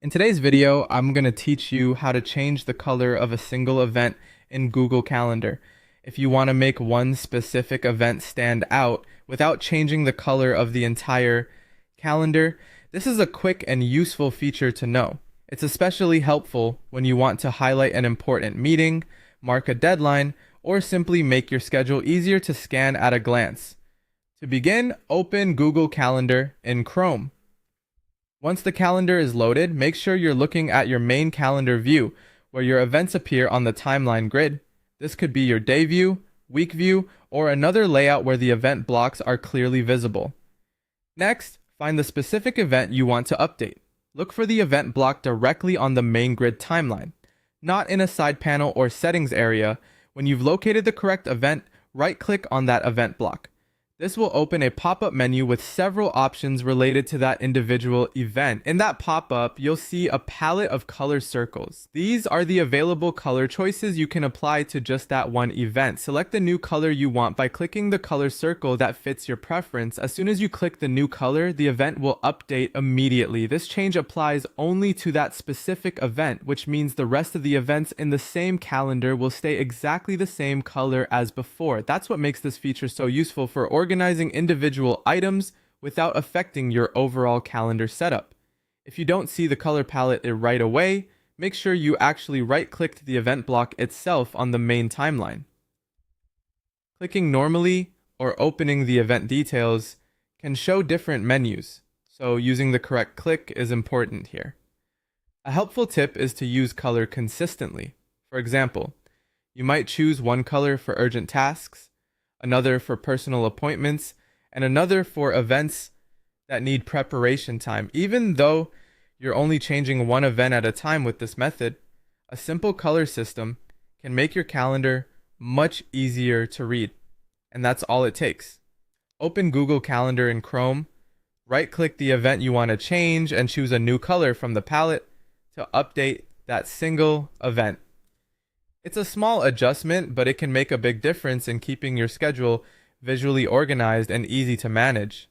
In today's video, I'm going to teach you how to change the color of a single event in Google Calendar. If you want to make one specific event stand out without changing the color of the entire calendar, this is a quick and useful feature to know. It's especially helpful when you want to highlight an important meeting, mark a deadline, or simply make your schedule easier to scan at a glance. To begin, open Google Calendar in Chrome. Once the calendar is loaded, make sure you're looking at your main calendar view, where your events appear on the timeline grid. This could be your day view, week view, or another layout where the event blocks are clearly visible. Next, find the specific event you want to update. Look for the event block directly on the main grid timeline, not in a side panel or settings area. When you've located the correct event, right-click on that event block. This will open a pop-up menu with several options related to that individual event. In that pop-up, you'll see a palette of color circles. These are the available color choices you can apply to just that one event. Select the new color you want by clicking the color circle that fits your preference. As soon as you click the new color, the event will update immediately. This change applies only to that specific event, which means the rest of the events in the same calendar will stay exactly the same color as before. That's what makes this feature so useful for organizing individual items without affecting your overall calendar setup. If you don't see the color palette right away, make sure you actually right-click the event block itself on the main timeline. Clicking normally or opening the event details can show different menus, so using the correct click is important here. A helpful tip is to use color consistently. For example, you might choose one color for urgent tasks, another for personal appointments, and another for events that need preparation time. Even though you're only changing one event at a time with this method, a simple color system can make your calendar much easier to read. And that's all it takes. Open Google Calendar in Chrome, right-click the event you want to change, and choose a new color from the palette to update that single event. It's a small adjustment, but it can make a big difference in keeping your schedule visually organized and easy to manage.